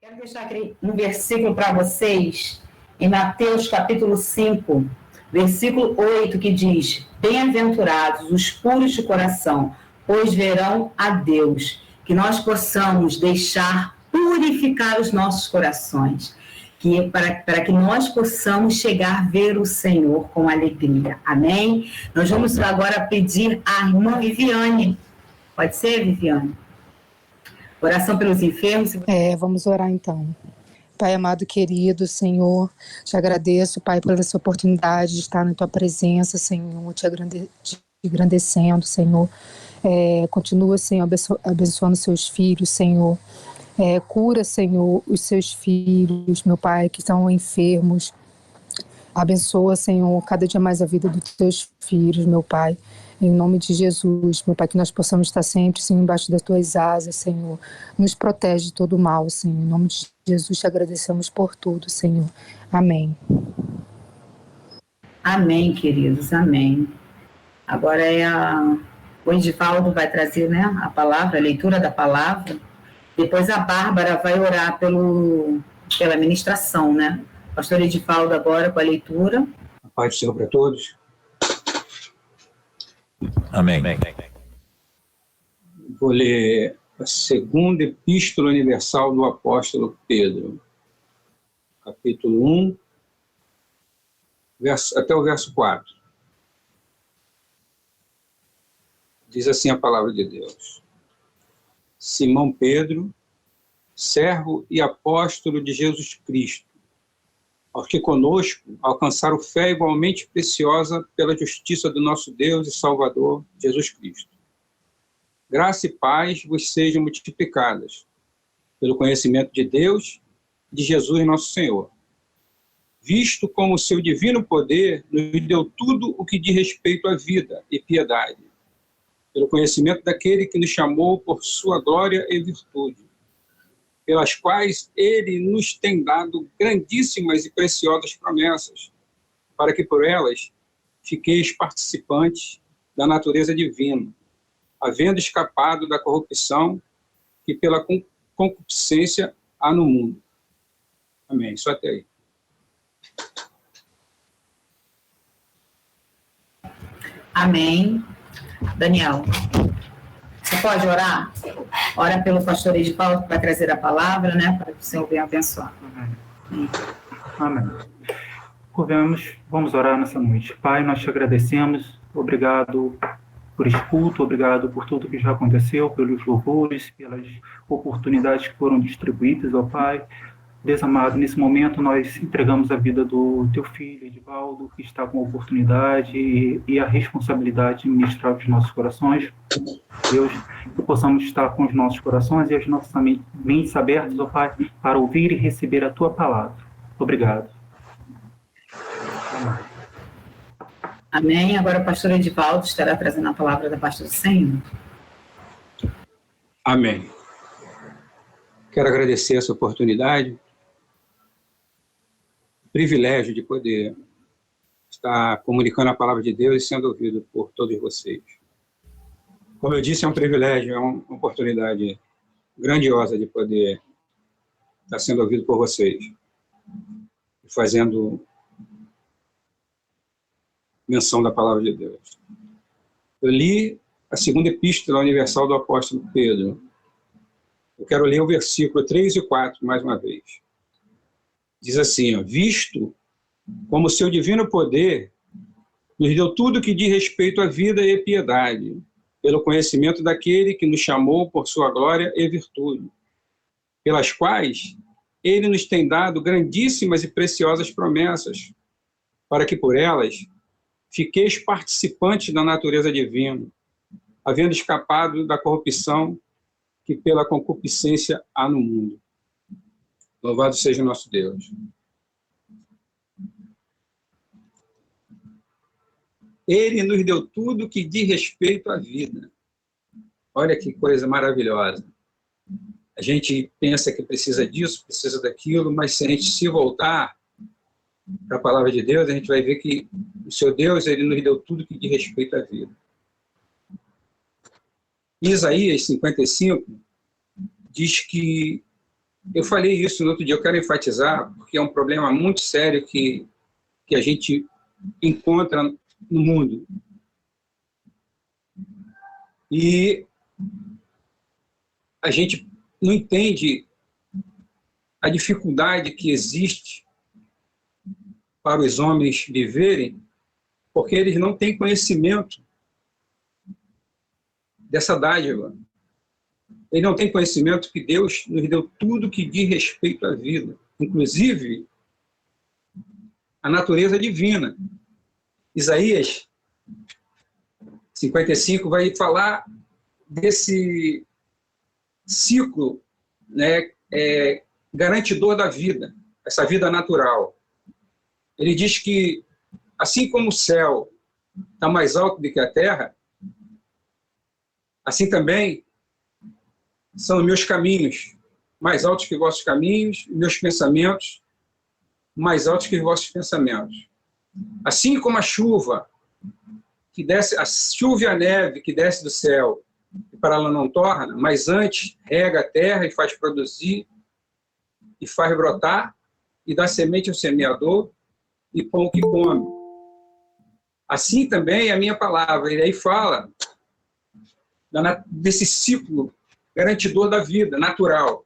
Quero deixar aqui um versículo para vocês, em Mateus capítulo 5, versículo 8, que diz: Bem-aventurados os puros de coração, pois verão a Deus. Que nós possamos deixar purificar os nossos corações, para que nós possamos chegar a ver o Senhor com alegria. Amém? Nós vamos agora pedir à irmã Viviane. Pode ser, Viviane? Oração pelos enfermos. Vamos orar então. Pai amado, querido, Senhor, te agradeço, Pai, por essa oportunidade de estar na Tua presença, Senhor, te engrandecendo, Senhor. Continua, Senhor, abençoando seus filhos, Senhor. Cura, Senhor, os seus filhos, meu Pai, que estão enfermos. Abençoa, Senhor, cada dia mais a vida dos teus filhos, meu Pai. Em nome de Jesus, meu Pai, que nós possamos estar sempre, Senhor, embaixo das tuas asas, Senhor. Nos protege de todo mal, Senhor. Em nome de Jesus, te agradecemos por tudo, Senhor. Amém. Amém, queridos, amém. Agora o Edivaldo vai trazer, né, a palavra, a leitura da palavra. Depois a Bárbara vai orar pela ministração, né? Pastor Edivaldo agora com a leitura. A paz do Senhor para todos. Amém. Vou ler a segunda epístola universal do apóstolo Pedro, capítulo 1, até o verso 4. Diz assim a palavra de Deus: Simão Pedro, servo e apóstolo de Jesus Cristo, aos que conosco alcançaram fé igualmente preciosa pela justiça do nosso Deus e Salvador, Jesus Cristo. Graça e paz vos sejam multiplicadas, pelo conhecimento de Deus e de Jesus nosso Senhor, visto como o seu divino poder nos deu tudo o que diz respeito à vida e piedade, pelo conhecimento daquele que nos chamou por sua glória e virtude, pelas quais ele nos tem dado grandíssimas e preciosas promessas, para que por elas fiqueis participantes da natureza divina, havendo escapado da corrupção que pela concupiscência há no mundo. Amém. Só até aí. Amém. Daniel, você pode orar? Ora pelo pastor Edivaldo, que vai trazer a palavra, né, para que o Senhor venha abençoar. Amém. Vamos orar nessa noite. Pai, nós te agradecemos, obrigado por esse culto, obrigado por tudo que já aconteceu, pelos louvores, pelas oportunidades que foram distribuídas, ó Pai. Deus amado, nesse momento nós entregamos a vida do teu filho, Edivaldo, que está com a oportunidade e a responsabilidade de ministrar os nossos corações. Deus, que possamos estar com os nossos corações e as nossas mentes abertas, ó Pai, para ouvir e receber a tua palavra. Obrigado. Amém. Agora o pastor Edivaldo estará trazendo a palavra da parte do Senhor. Amém. Quero agradecer essa oportunidade, o privilégio de poder estar comunicando a palavra de Deus e sendo ouvido por todos vocês. Como eu disse, é um privilégio, é uma oportunidade grandiosa de poder estar sendo ouvido por vocês, fazendo menção da palavra de Deus. Eu li a segunda epístola universal do apóstolo Pedro. Eu quero ler o versículo 3 e 4 mais uma vez. Diz assim, ó, visto como o seu divino poder nos deu tudo que diz respeito à vida e piedade, pelo conhecimento daquele que nos chamou por sua glória e virtude, pelas quais ele nos tem dado grandíssimas e preciosas promessas, para que por elas fiqueis participantes da natureza divina, havendo escapado da corrupção que pela concupiscência há no mundo. Louvado seja o nosso Deus. Ele nos deu tudo que diz respeito à vida. Olha que coisa maravilhosa. A gente pensa que precisa disso, precisa daquilo, mas se a gente se voltar para a palavra de Deus, a gente vai ver que o seu Deus, ele nos deu tudo que diz respeito à vida. Isaías 55 diz que eu falei isso no outro dia, eu quero enfatizar, porque é um problema muito sério que a gente encontra no mundo. E a gente não entende a dificuldade que existe para os homens viverem, porque eles não têm conhecimento dessa dádiva. Eles não têm conhecimento que Deus nos deu tudo que diz respeito à vida, inclusive a natureza divina. Isaías 55 vai falar desse ciclo, né, garantidor da vida, essa vida natural. Ele diz que, assim como o céu está mais alto do que a terra, assim também são meus caminhos mais altos que vossos caminhos, meus pensamentos mais altos que vossos pensamentos. Assim como a chuva que desce, a chuva e a neve que desce do céu, e para ela não torna, mas antes rega a terra e faz produzir, e faz brotar, e dá semente ao semeador, e pão que come. Assim também é a minha palavra. E aí fala desse ciclo garantidor da vida, natural,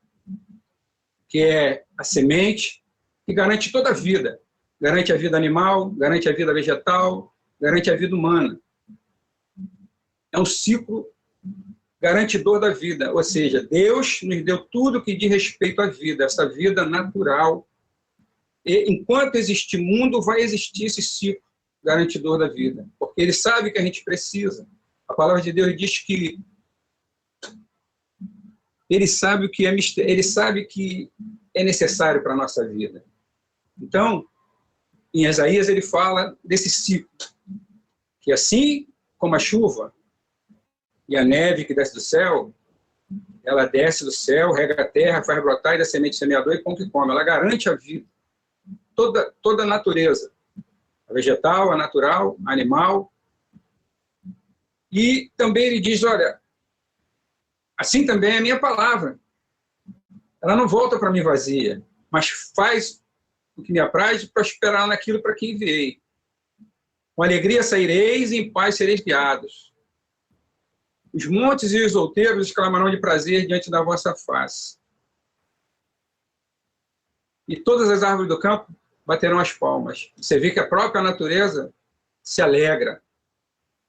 que é a semente, que garante toda a vida. Garante a vida animal, garante a vida vegetal, garante a vida humana. É um ciclo garantidor da vida, ou seja, Deus nos deu tudo que diz respeito à vida, essa vida natural. E enquanto existir mundo, vai existir esse ciclo garantidor da vida, porque Ele sabe que a gente precisa. A palavra de Deus diz que Ele sabe o que é Ele sabe que é necessário para a nossa vida. Então, em Isaías ele fala desse ciclo, que assim como a chuva e a neve que desce do céu, ela desce do céu, rega a terra, faz brotar e dá semente semeador e pão que come. Ela garante a vida, toda a natureza, a vegetal, a natural, a animal. E também ele diz, olha, assim também é a minha palavra. Ela não volta para mim vazia, mas faz o que me apraz para esperar naquilo para que enviei. Com alegria saireis e em paz sereis guiados. Os montes e os outeiros exclamarão de prazer diante da vossa face. E todas as árvores do campo baterão as palmas. Você vê que a própria natureza se alegra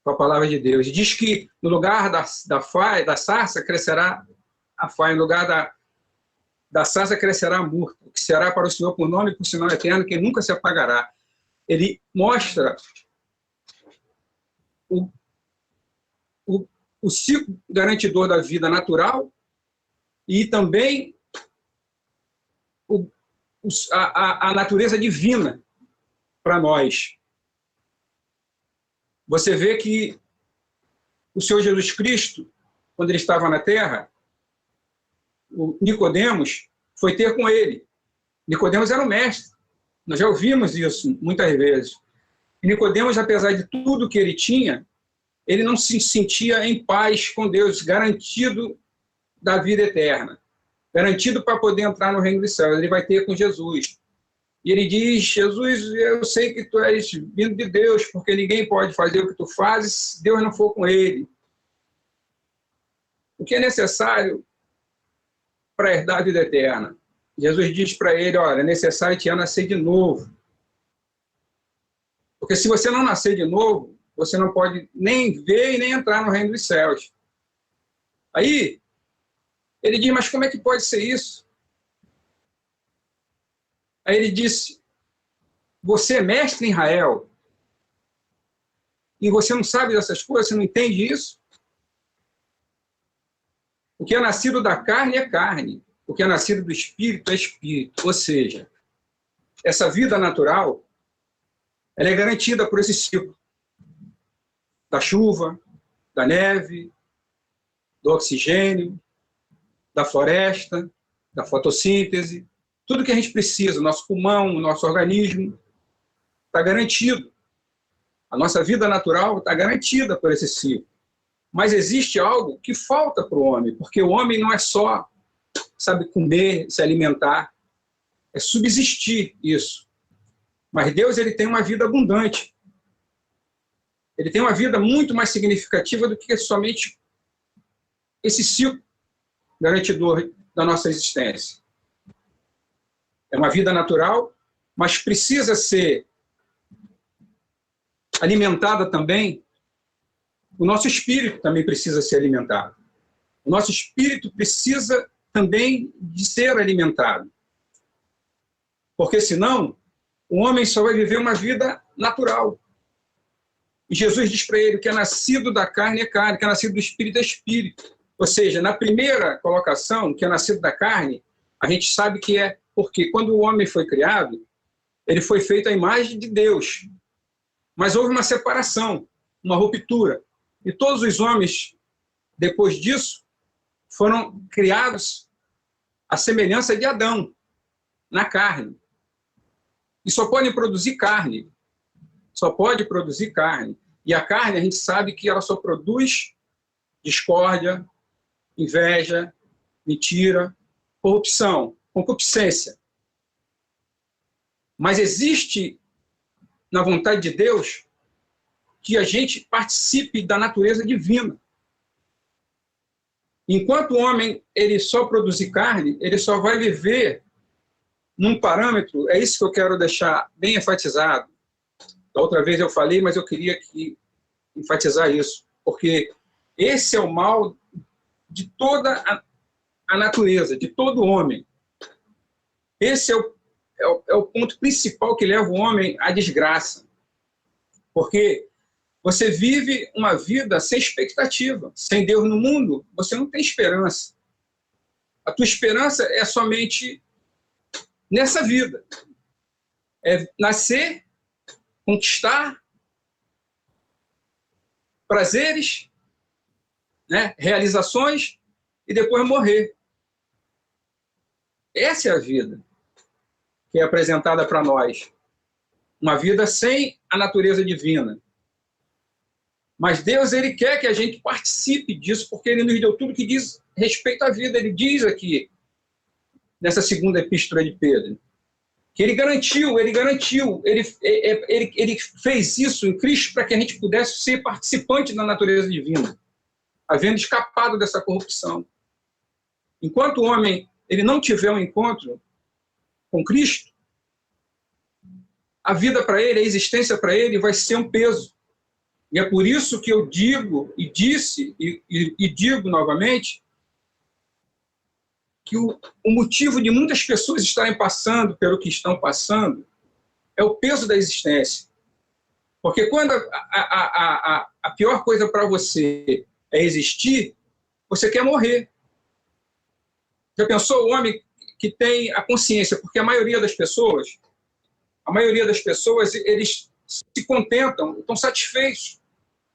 com a palavra de Deus. E diz que no lugar da sarça crescerá a faia, no lugar da sarça crescerá a murta, que será para o Senhor por nome e por sinal eterno, que nunca se apagará. Ele mostra o ciclo garantidor da vida natural e também a natureza divina para nós. Você vê que o Senhor Jesus Cristo, quando ele estava na Terra, o Nicodemos foi ter com ele. Nicodemos era um mestre. Nós já ouvimos isso muitas vezes. E Nicodemos, apesar de tudo que ele tinha, ele não se sentia em paz com Deus, garantido da vida eterna, garantido para poder entrar no reino dos céus. Ele vai ter com Jesus. E ele diz, Jesus, eu sei que tu és vindo de Deus, porque ninguém pode fazer o que tu fazes se Deus não for com ele. O que é necessário para herdar a vida eterna? Jesus diz para ele, olha, é necessário te nascer de novo. Porque se você não nascer de novo, você não pode nem ver e nem entrar no reino dos céus. Aí, ele diz, mas como é que pode ser isso? Aí ele disse, você é mestre em Israel, e você não sabe dessas coisas, você não entende isso? O que é nascido da carne é carne, o que é nascido do espírito é espírito. Ou seja, essa vida natural, ela é garantida por esse ciclo da chuva, da neve, do oxigênio, da floresta, da fotossíntese, tudo que a gente precisa, o nosso pulmão, o nosso organismo, está garantido. A nossa vida natural está garantida por esse ciclo. Mas existe algo que falta para o homem, porque o homem não é só sabe, comer, se alimentar, é subsistir isso. Mas Deus, ele tem uma vida abundante. Ele tem uma vida muito mais significativa do que somente esse ciclo garantidor da nossa existência. É uma vida natural, mas precisa ser alimentada também. O nosso espírito também precisa ser alimentado. O nosso espírito precisa também de ser alimentado. Porque senão, o homem só vai viver uma vida natural. E Jesus diz para ele que é nascido da carne é carne, que é nascido do espírito é espírito. Ou seja, na primeira colocação, que é nascido da carne, a gente sabe que é porque quando o homem foi criado, ele foi feito à imagem de Deus. Mas houve uma separação, uma ruptura. E todos os homens, depois disso, foram criados à semelhança de Adão, na carne. E só podem produzir carne. Só pode produzir carne. E a carne, a gente sabe que ela só produz discórdia, inveja, mentira, corrupção, concupiscência. Mas existe, na vontade de Deus, que a gente participe da natureza divina. Enquanto o homem ele só produzir carne, ele só vai viver num parâmetro, é isso que eu quero deixar bem enfatizado. Da outra vez eu falei, mas eu queria enfatizar isso, porque esse é o mal de toda a natureza, de todo homem. Esse é o ponto principal que leva o homem à desgraça. Porque você vive uma vida sem expectativa. Sem Deus no mundo, você não tem esperança. A tua esperança é somente nessa vida. É nascer, conquistar prazeres, né, realizações e depois morrer. Essa é a vida que é apresentada para nós. Uma vida sem a natureza divina. Mas Deus, ele quer que a gente participe disso, porque ele nos deu tudo que diz respeito à vida. Ele diz aqui, nessa segunda epístola de Pedro, que ele fez isso em Cristo para que a gente pudesse ser participante da natureza divina, havendo escapado dessa corrupção. Enquanto o homem ele não tiver um encontro com Cristo, a vida para ele, a existência para ele vai ser um peso. E é por isso que eu digo, e disse, e digo novamente, que o motivo de muitas pessoas estarem passando pelo que estão passando é o peso da existência. Porque quando a pior coisa para você é existir, você quer morrer. Já pensou o homem que tem a consciência? Porque a maioria das pessoas, eles se contentam, estão satisfeitos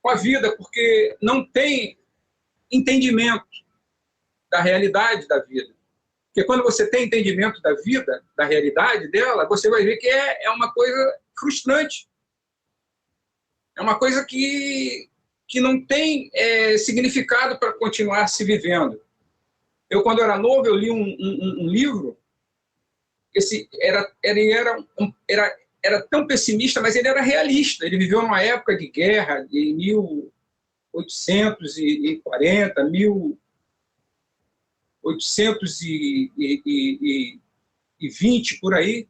com a vida, porque não tem entendimento da realidade da vida. Porque quando você tem entendimento da vida, da realidade dela, você vai ver que é uma coisa frustrante. É uma coisa que não tem significado para continuar se vivendo. Eu, quando era novo, eu li um livro, era tão pessimista, mas ele era realista. Ele viveu numa época de guerra, de 1840, 1820, por aí.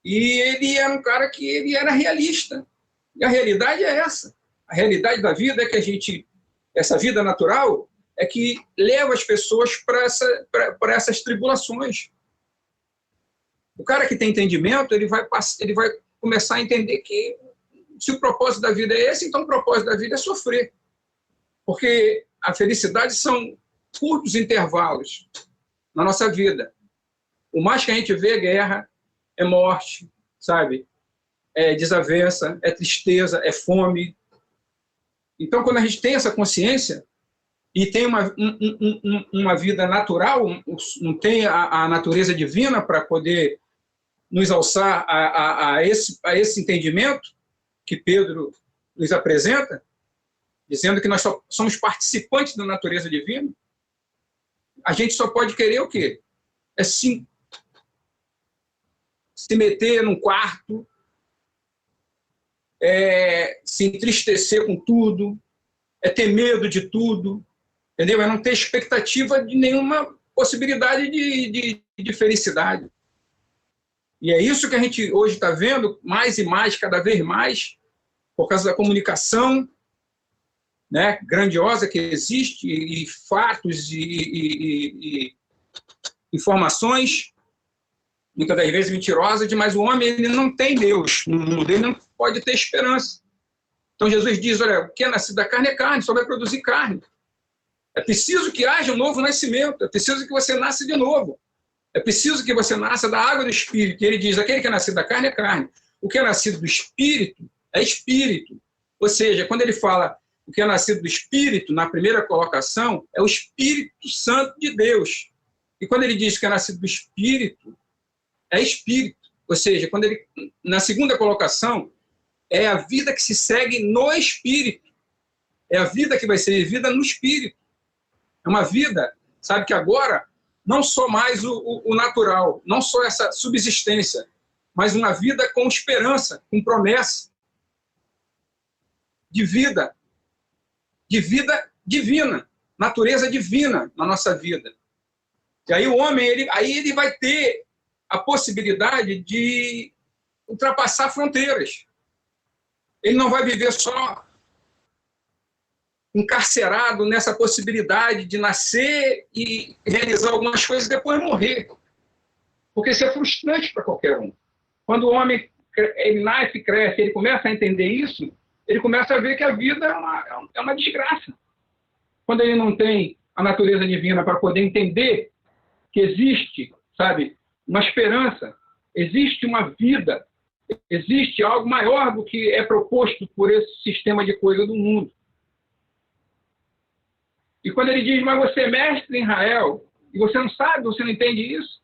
E ele era um cara que ele era realista. E a realidade é essa. A realidade da vida é que essa vida natural é que leva as pessoas para essas tribulações. O cara que tem entendimento, ele vai começar a entender que se o propósito da vida é esse, então o propósito da vida é sofrer. Porque a felicidade são curtos intervalos na nossa vida. O mais que a gente vê é guerra, é morte, sabe? É desavença, é tristeza, é fome. Então, quando a gente tem essa consciência e tem uma vida natural, não tem a natureza divina para poder nos alçar a esse entendimento que Pedro nos apresenta, dizendo que nós só somos participantes da natureza divina, a gente só pode querer o quê? É se meter num quarto, se entristecer com tudo, ter medo de tudo, entendeu? É não ter expectativa de nenhuma possibilidade de felicidade. E é isso que a gente hoje está vendo mais e mais, cada vez mais, por causa da comunicação, né, grandiosa que existe, e fatos e informações, muitas das vezes mentirosas, mas o homem ele não tem Deus, no mundo dele não pode ter esperança. Então Jesus diz, olha, o que é nascido da carne é carne, só vai produzir carne. É preciso que haja um novo nascimento, é preciso que você nasça de novo. É preciso que você nasça da água do Espírito. E ele diz, aquele que é nascido da carne é carne. O que é nascido do Espírito é Espírito. Ou seja, quando ele fala o que é nascido do Espírito, na primeira colocação, é o Espírito Santo de Deus. E quando ele diz que é nascido do Espírito, é Espírito. Ou seja, quando ele, na segunda colocação, é a vida que se segue no Espírito. É a vida que vai ser vivida no Espírito. É uma vida, sabe, que agora não só mais o natural, não só essa subsistência, mas uma vida com esperança, com promessa de vida divina, natureza divina na nossa vida. E aí o homem, ele vai ter a possibilidade de ultrapassar fronteiras. Ele não vai viver só encarcerado nessa possibilidade de nascer e realizar algumas coisas e depois morrer. Porque isso é frustrante para qualquer um. Quando o homem ele nasce, cresce, ele começa a entender isso, ele começa a ver que a vida é uma desgraça. Quando ele não tem a natureza divina para poder entender que existe, sabe, uma esperança, existe uma vida, existe algo maior do que é proposto por esse sistema de coisa do mundo. E quando ele diz, mas você é mestre em Israel, e você não sabe, você não entende isso,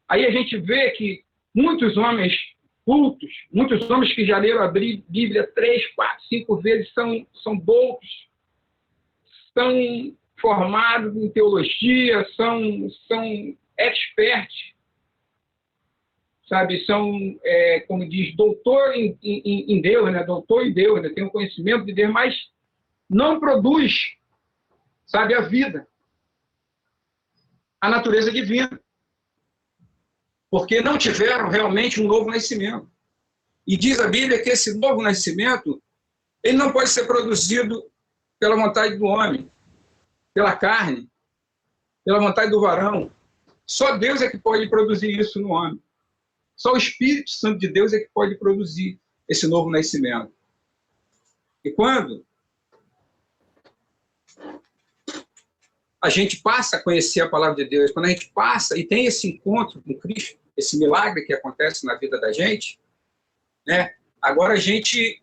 aí a gente vê que muitos homens cultos, muitos homens que já leram a Bíblia 3, 4, 5 vezes, são doutos, são formados em teologia, são experts, sabe, são, como diz, doutor em Deus, né? Doutor em Deus, né? Tem um conhecimento de Deus, mas não produz, sabe, a vida, a natureza divina, porque não tiveram realmente um novo nascimento. E diz a Bíblia que esse novo nascimento, ele não pode ser produzido pela vontade do homem, pela carne, pela vontade do varão. Só Deus é que pode produzir isso no homem. Só o Espírito Santo de Deus é que pode produzir esse novo nascimento. E quando a gente passa a conhecer a palavra de Deus, quando a gente passa e tem esse encontro com Cristo, esse milagre que acontece na vida da gente, né? Agora a gente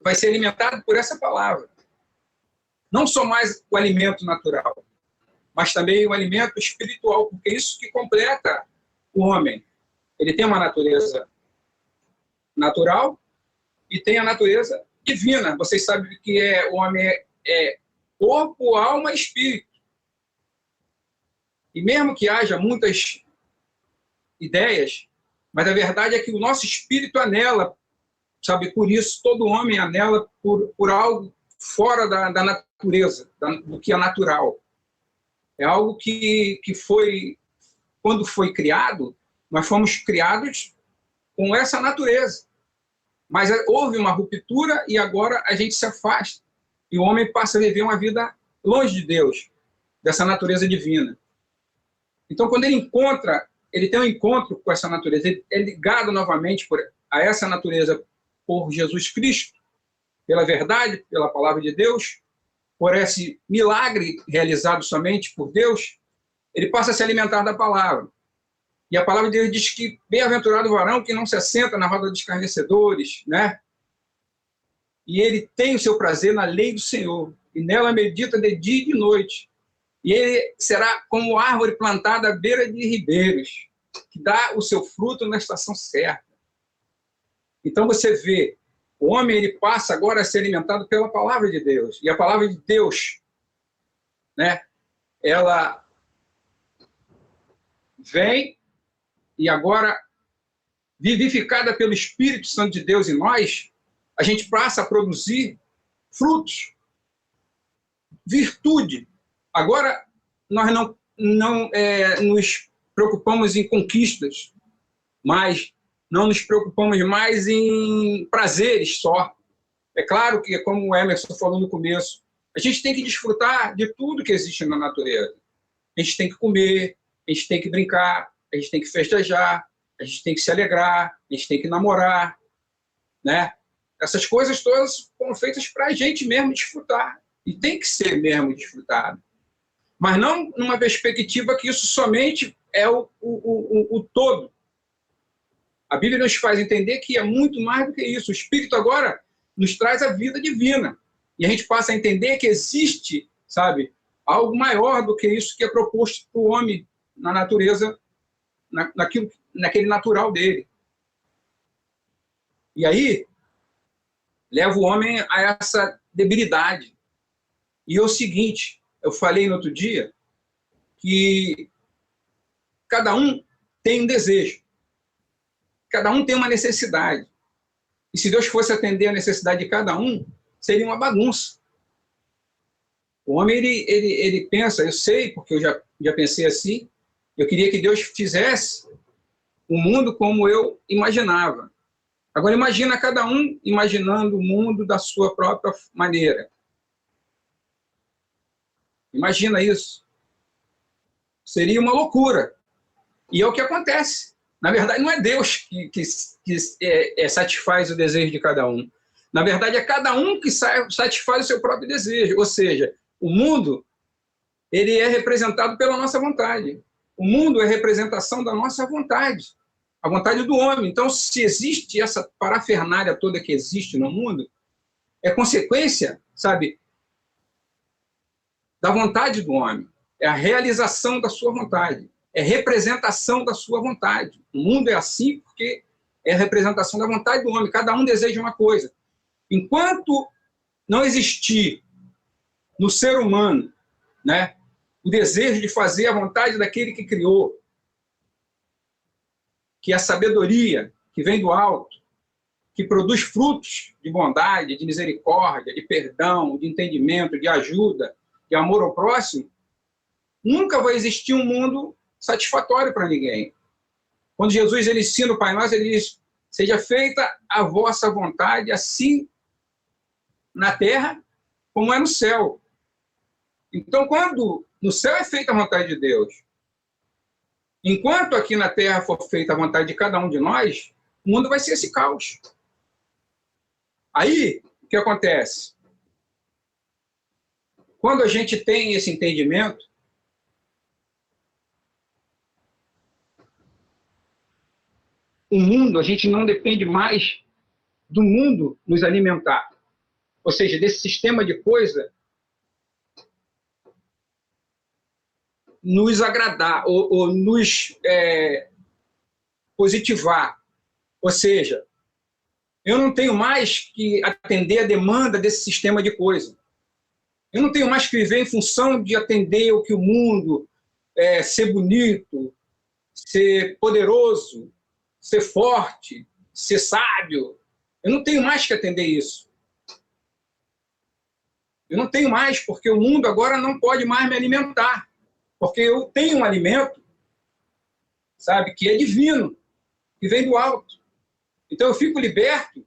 vai ser alimentado por essa palavra. Não só mais o alimento natural, mas também o alimento espiritual, porque é isso que completa o homem. Ele tem uma natureza natural e tem a natureza divina. Vocês sabem que o homem é corpo, alma e espírito. E mesmo que haja muitas ideias, mas a verdade é que o nosso espírito anela, sabe? Por isso, todo homem anela por algo fora da natureza, do que é natural. É algo que foi, quando foi criado, nós fomos criados com essa natureza. Mas houve uma ruptura e agora a gente se afasta. E o homem passa a viver uma vida longe de Deus, dessa natureza divina. Então, quando ele tem um encontro com essa natureza, ele é ligado novamente a essa natureza por Jesus Cristo, pela verdade, pela palavra de Deus, por esse milagre realizado somente por Deus, ele passa a se alimentar da palavra. E a palavra de Deus diz que bem-aventurado o varão que não se assenta na roda dos escarnecedores, né? E ele tem o seu prazer na lei do Senhor, e nela medita de dia e de noite. E ele será como árvore plantada à beira de ribeiros, que dá o seu fruto na estação certa. Então você vê, o homem ele passa agora a ser alimentado pela palavra de Deus. E a palavra de Deus, né, ela vem e agora, vivificada pelo Espírito Santo de Deus em nós, a gente passa a produzir frutos, virtude. Agora, nós não nos preocupamos em conquistas, mas não nos preocupamos mais em prazeres só. É claro que, como o Emerson falou no começo, a gente tem que desfrutar de tudo que existe na natureza. A gente tem que comer, a gente tem que brincar, a gente tem que festejar, a gente tem que se alegrar, a gente tem que namorar, né? Essas coisas todas foram feitas para a gente mesmo desfrutar. E tem que ser mesmo desfrutado. Mas não numa perspectiva que isso somente é o todo. A Bíblia nos faz entender que é muito mais do que isso. O Espírito agora nos traz a vida divina. E a gente passa a entender que existe, sabe, algo maior do que isso que é proposto para o homem na natureza, naquele natural dele. E aí, leva o homem a essa debilidade. E é o seguinte, eu falei no outro dia, que cada um tem um desejo. Cada um tem uma necessidade. E se Deus fosse atender a necessidade de cada um, seria uma bagunça. O homem, ele pensa, eu sei, porque eu já pensei assim, eu queria que Deus fizesse o mundo como eu imaginava. Agora, imagina cada um imaginando o mundo da sua própria maneira. Imagina isso. Seria uma loucura. E é o que acontece. Na verdade, não é Deus que satisfaz o desejo de cada um. Na verdade, é cada um que satisfaz o seu próprio desejo. Ou seja, o mundo, ele é representado pela nossa vontade. O mundo é representação da nossa vontade. A vontade do homem. Então, se existe essa parafernália toda que existe no mundo, é consequência, sabe, da vontade do homem. É a realização da sua vontade. É representação da sua vontade. O mundo é assim porque é a representação da vontade do homem. Cada um deseja uma coisa. Enquanto não existir no ser humano, né, o desejo de fazer a vontade daquele que criou, que é a sabedoria que vem do alto, que produz frutos de bondade, de misericórdia, de perdão, de entendimento, de ajuda, de amor ao próximo, nunca vai existir um mundo satisfatório para ninguém. Quando Jesus ele ensina o Pai Nosso, ele diz, seja feita a vossa vontade, assim na terra como é no céu. Então, quando no céu é feita a vontade de Deus, enquanto aqui na terra for feita a vontade de cada um de nós, o mundo vai ser esse caos. Aí, o que acontece? Quando a gente tem esse entendimento, o mundo, a gente não depende mais do mundo nos alimentar. Ou seja, desse sistema de coisa nos agradar ou nos positivar. Ou seja, eu não tenho mais que atender a demanda desse sistema de coisa. Eu não tenho mais que viver em função de atender o que o mundo ser bonito, ser poderoso, ser forte, ser sábio. Eu não tenho mais que atender isso. Eu não tenho mais, porque o mundo agora não pode mais me alimentar. Porque eu tenho um alimento, sabe, que é divino, que vem do alto. Então eu fico liberto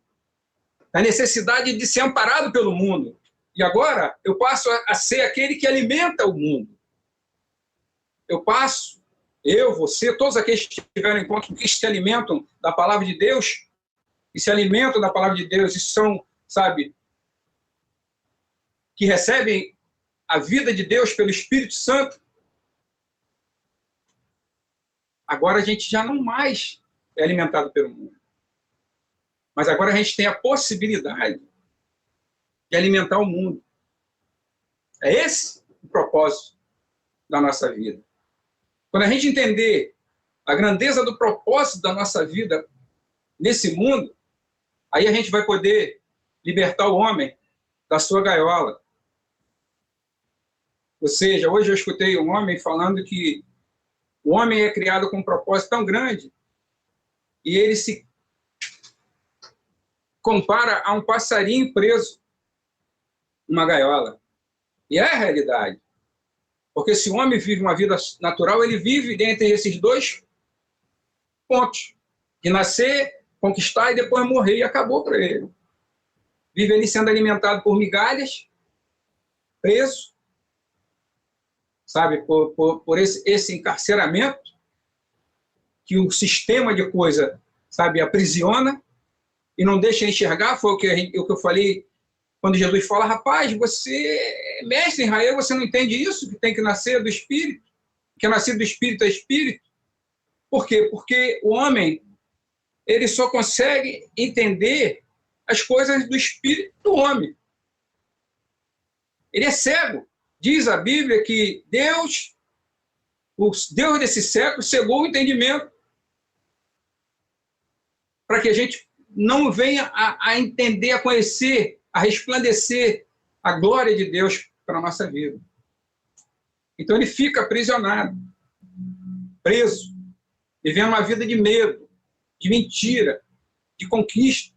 da necessidade de ser amparado pelo mundo. E agora eu passo a ser aquele que alimenta o mundo. Eu, você, todos aqueles que tiveram encontro, que se alimentam da palavra de Deus, que se alimentam da palavra de Deus e são, sabe, que recebem a vida de Deus pelo Espírito Santo, agora a gente já não mais é alimentado pelo mundo. Mas agora a gente tem a possibilidade de alimentar o mundo. É esse o propósito da nossa vida. Quando a gente entender a grandeza do propósito da nossa vida nesse mundo, aí a gente vai poder libertar o homem da sua gaiola. Ou seja, hoje eu escutei um homem falando que O homem é criado com um propósito tão grande e ele se compara a um passarinho preso numa gaiola. E é a realidade. Porque se o homem vive uma vida natural, ele vive dentre esses dois pontos. De nascer, conquistar e depois morrer. E acabou para ele. Vive ele sendo alimentado por migalhas, preso, sabe, por esse encarceramento que o sistema de coisa, sabe, aprisiona e não deixa enxergar. Foi o que eu falei quando Jesus fala: rapaz, você é mestre em Israel, você não entende isso? Que tem que nascer do Espírito? Que é nascido do Espírito é Espírito? Por quê? Porque o homem, ele só consegue entender as coisas do Espírito do homem. Ele é cego. Diz a Bíblia que Deus, o Deus desse século, cegou o entendimento para que a gente não venha a entender, a conhecer, a resplandecer a glória de Deus para a nossa vida. Então ele fica aprisionado, preso, vivendo uma vida de medo, de mentira, de conquista,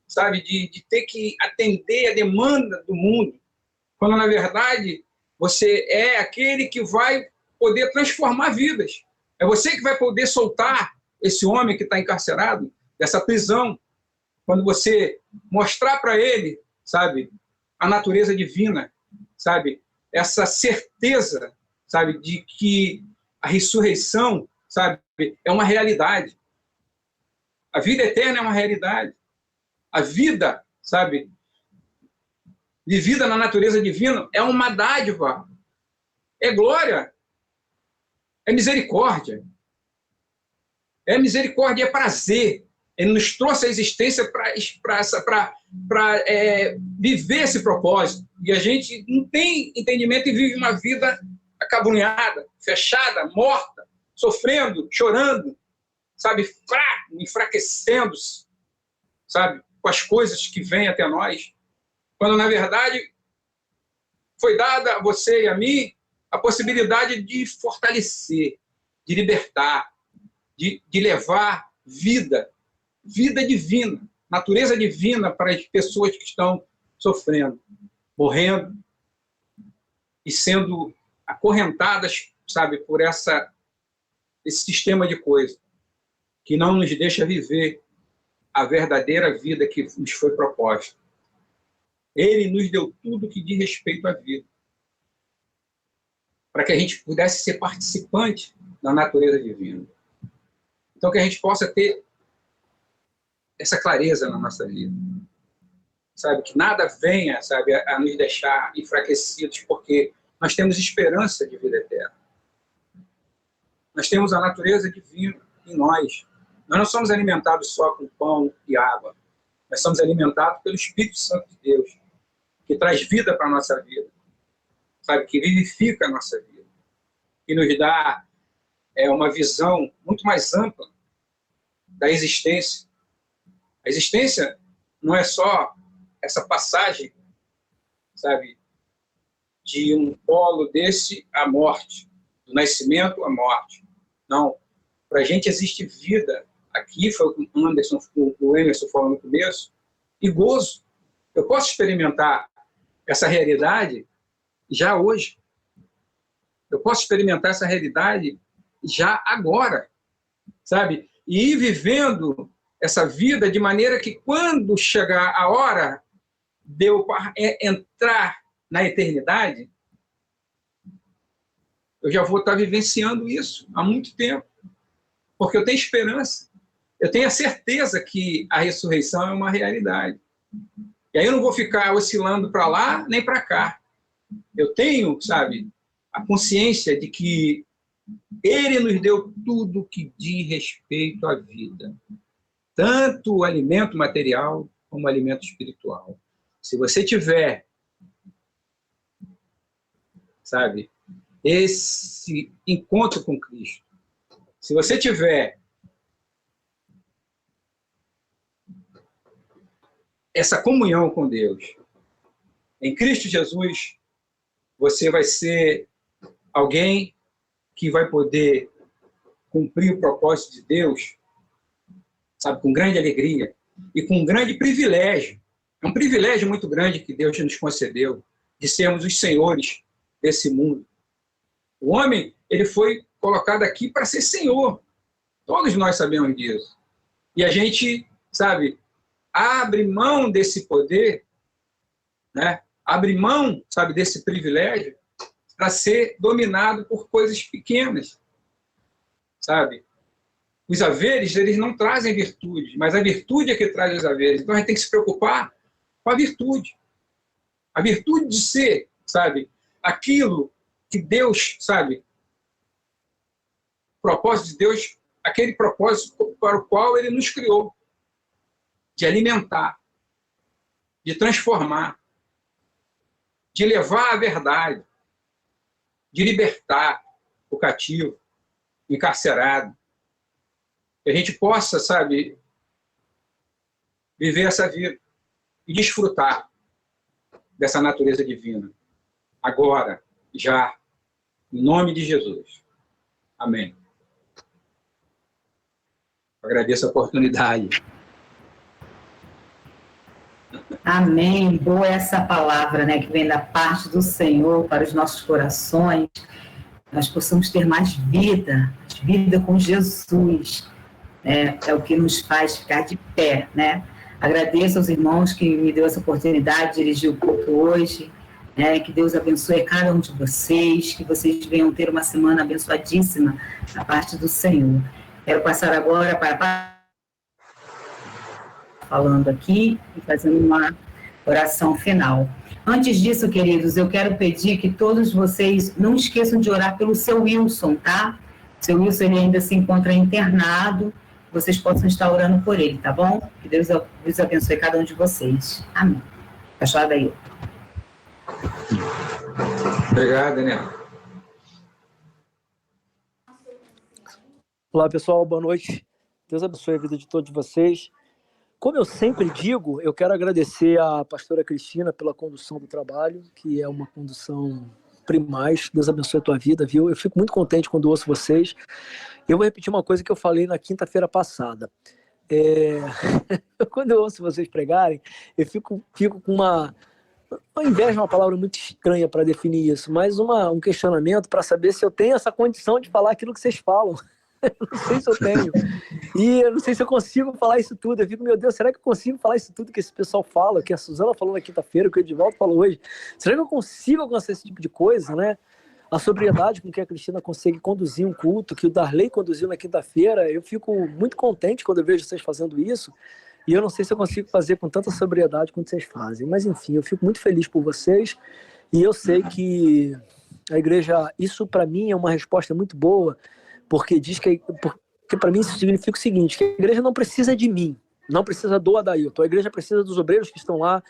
sabe, de ter que atender a demanda do mundo, quando na verdade você é aquele que vai poder transformar vidas. É você que vai poder soltar esse homem que está encarcerado dessa prisão, quando você mostrar para ele, sabe, a natureza divina, sabe, essa certeza, sabe, de que a ressurreição, sabe, é uma realidade. A vida eterna é uma realidade. A vida, sabe, vivida na natureza divina é uma dádiva, é glória, é misericórdia. É misericórdia, é prazer. Ele nos trouxe a existência para viver esse propósito. E a gente não tem entendimento e vive uma vida acabrunhada, fechada, morta, sofrendo, chorando, sabe, fraco, enfraquecendo-se, sabe, com as coisas que vêm até nós. Quando, na verdade, foi dada a você e a mim a possibilidade de fortalecer, de libertar, de levar vida divina, natureza divina para as pessoas que estão sofrendo, morrendo e sendo acorrentadas, sabe, por esse sistema de coisas que não nos deixa viver a verdadeira vida que nos foi proposta. Ele nos deu tudo que diz respeito à vida, para que a gente pudesse ser participante da natureza divina. Então, que a gente possa ter essa clareza na nossa vida. Sabe, que nada venha, sabe, a nos deixar enfraquecidos, porque nós temos esperança de vida eterna. Nós temos a natureza divina em nós. Nós não somos alimentados só com pão e água. Nós somos alimentados pelo Espírito Santo de Deus, que traz vida para a nossa vida, sabe, que vivifica a nossa vida, que nos dá uma visão muito mais ampla da existência. A existência não é só essa passagem, sabe, de um polo desse à morte, do nascimento à morte. Não. Para a gente existe vida aqui, foi o que o Emerson falou no começo, e gozo. Eu posso experimentar essa realidade já hoje. Eu posso experimentar essa realidade já agora, sabe? E ir vivendo essa vida de maneira que quando chegar a hora de eu entrar na eternidade, eu já vou estar vivenciando isso há muito tempo. Porque eu tenho esperança. Eu tenho a certeza que a ressurreição é uma realidade. E aí eu não vou ficar oscilando para lá nem para cá. Eu tenho, sabe, a consciência de que Ele nos deu tudo que diz respeito à vida. Tanto o alimento material como o alimento espiritual. Se você tiver, sabe, esse encontro com Cristo, se você tiver essa comunhão com Deus, em Cristo Jesus, você vai ser alguém que vai poder cumprir o propósito de Deus, sabe, com grande alegria e com grande privilégio. É um privilégio muito grande que Deus nos concedeu, de sermos os senhores desse mundo. O homem, ele foi colocado aqui para ser senhor. Todos nós sabemos disso. E a gente, sabe, abre mão desse poder, né? Abre mão, sabe, desse privilégio para ser dominado por coisas pequenas, sabe? Os haveres, eles não trazem virtude, mas a virtude é que traz os haveres. Então a gente tem que se preocupar com a virtude. A virtude de ser, sabe, aquilo que Deus, sabe, o propósito de Deus, aquele propósito para o qual ele nos criou, de alimentar, de transformar, de levar a verdade, de libertar o cativo, o encarcerado. Que a gente possa, sabe, viver essa vida e desfrutar dessa natureza divina. Agora, já, em nome de Jesus. Amém. Agradeço a oportunidade. Amém. Boa essa palavra, né, que vem da parte do Senhor para os nossos corações. Nós possamos ter mais vida com Jesus. É o que nos faz ficar de pé, né? Agradeço aos irmãos que me deu essa oportunidade de dirigir o culto hoje, né? Que Deus abençoe cada um de vocês, que vocês venham ter uma semana abençoadíssima da parte do Senhor. Quero passar agora para falando aqui e fazendo uma oração final. Antes disso, queridos, eu quero pedir que todos vocês não esqueçam de orar pelo seu Wilson, tá? Seu Wilson, ele ainda se encontra internado, vocês possam estar orando por ele, tá bom? Que Deus abençoe cada um de vocês. Amém. Pastor daí. Obrigado, Daniel. Olá, pessoal, boa noite. Deus abençoe a vida de todos vocês. Como eu sempre digo, eu quero agradecer à pastora Cristina pela condução do trabalho, que é uma condução primaz. Deus abençoe a tua vida, viu? Eu fico muito contente quando ouço vocês. Eu vou repetir uma coisa que eu falei na quinta-feira passada. Quando eu ouço vocês pregarem, eu fico com uma inveja, é uma palavra muito estranha para definir isso, mas um questionamento para saber se eu tenho essa condição de falar aquilo que vocês falam. Eu não sei se eu tenho. E eu não sei se eu consigo falar isso tudo. Eu fico, meu Deus, será que eu consigo falar isso tudo que esse pessoal fala, que a Suzana falou na quinta-feira, que o Edivaldo falou hoje? Será que eu consigo alcançar esse tipo de coisa, né? A sobriedade com que a Cristina consegue conduzir um culto, que o Darley conduziu na quinta-feira, eu fico muito contente quando eu vejo vocês fazendo isso, e eu não sei se eu consigo fazer com tanta sobriedade quanto vocês fazem. Mas, enfim, eu fico muito feliz por vocês, e eu sei que a igreja, isso para mim é uma resposta muito boa, porque diz que para mim isso significa o seguinte, que a igreja não precisa de mim, não precisa do Adailton, a igreja precisa dos obreiros que estão lá,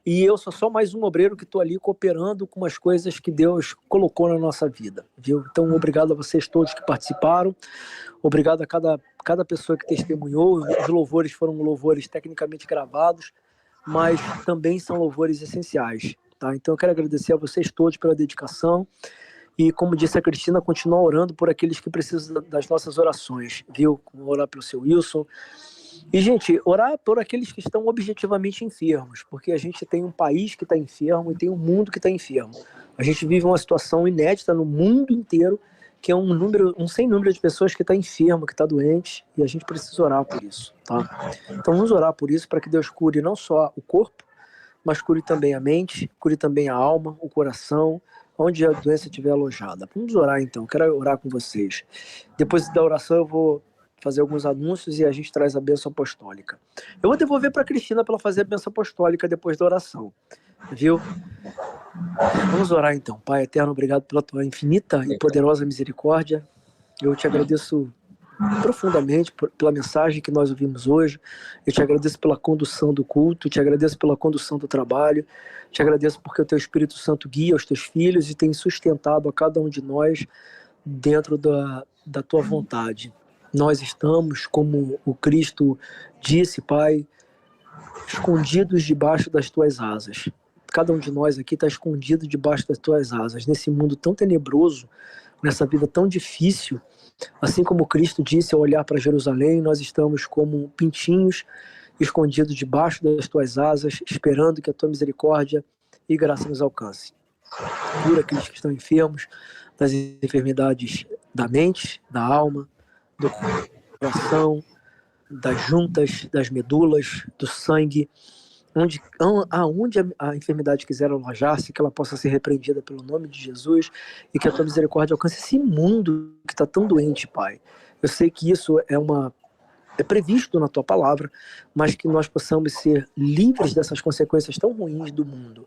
e eu sou só mais um obreiro que estou ali cooperando com as coisas que Deus colocou na nossa vida, viu? Então, obrigado a vocês todos que participaram, obrigado a cada pessoa que testemunhou. Os louvores foram louvores tecnicamente gravados, mas também são louvores essenciais, tá? Então, eu quero agradecer a vocês todos pela dedicação, e, como disse a Cristina, continuar orando por aqueles que precisam das nossas orações, viu? Orar pelo seu Wilson. E, gente, orar por aqueles que estão objetivamente enfermos, porque a gente tem um país que está enfermo e tem um mundo que está enfermo. A gente vive uma situação inédita no mundo inteiro, que é um sem número de pessoas que está enfermo, que está doente, e a gente precisa orar por isso, tá? Então, vamos orar por isso, para que Deus cure não só o corpo, mas cure também a mente, cure também a alma, o coração, onde a doença estiver alojada. Vamos orar então, quero orar com vocês. Depois da oração eu vou fazer alguns anúncios e a gente traz a bênção apostólica. Eu vou devolver para a Cristina para ela fazer a bênção apostólica depois da oração, viu? Vamos orar então. Pai eterno, obrigado pela tua infinita e poderosa misericórdia. Eu te agradeço profundamente pela mensagem que nós ouvimos hoje. Eu te agradeço pela condução do culto, te agradeço pela condução do trabalho, te agradeço porque o teu Espírito Santo guia os teus filhos e tem sustentado a cada um de nós dentro da tua vontade. Nós estamos, como o Cristo disse, Pai, escondidos debaixo das tuas asas. Cada um de nós aqui está escondido debaixo das tuas asas. Nesse mundo tão tenebroso, nessa vida tão difícil. Assim como Cristo disse ao olhar para Jerusalém, nós estamos como pintinhos escondidos debaixo das tuas asas, esperando que a tua misericórdia e graça nos alcance. Cura aqueles que estão enfermos das enfermidades da mente, da alma, do coração, das juntas, das medulas, do sangue, aonde a enfermidade quiser alojar-se, que ela possa ser repreendida pelo nome de Jesus e que a tua misericórdia alcance esse mundo que está tão doente, Pai. Eu sei que isso é previsto na tua palavra, mas que nós possamos ser livres dessas consequências tão ruins do mundo.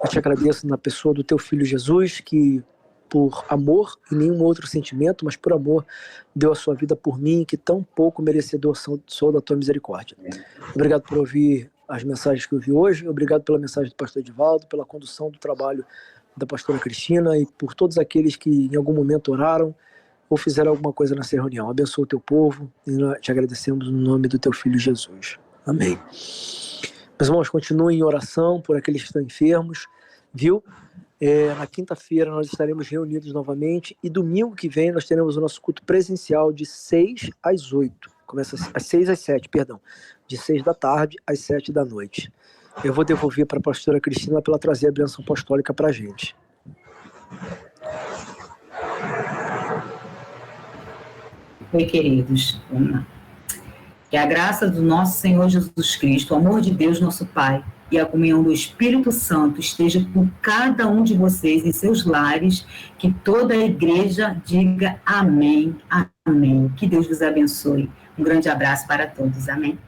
Eu te agradeço na pessoa do teu filho Jesus, que por amor e nenhum outro sentimento, mas por amor, deu a sua vida por mim, que tão pouco merecedor sou da tua misericórdia. Obrigado por ouvir as mensagens que eu vi hoje, obrigado pela mensagem do pastor Edivaldo, pela condução do trabalho da pastora Cristina e por todos aqueles que em algum momento oraram ou fizeram alguma coisa nessa reunião. Abençoa o teu povo e nós te agradecemos no nome do teu filho Jesus. Amém. Meus irmãos, continuem em oração por aqueles que estão enfermos, viu? Na quinta-feira nós estaremos reunidos novamente e domingo que vem nós teremos o nosso culto presencial de 6 às 8. Começa às 6 às 7, perdão. De 6 da tarde às 7 da noite. Eu vou devolver para a pastora Cristina para ela trazer a bênção apostólica para a gente. Oi, queridos. Vamos lá. Que a graça do nosso Senhor Jesus Cristo, o amor de Deus, nosso Pai, e a comunhão do Espírito Santo esteja com cada um de vocês em seus lares, que toda a igreja diga amém, amém. Que Deus vos abençoe. Um grande abraço para todos, amém.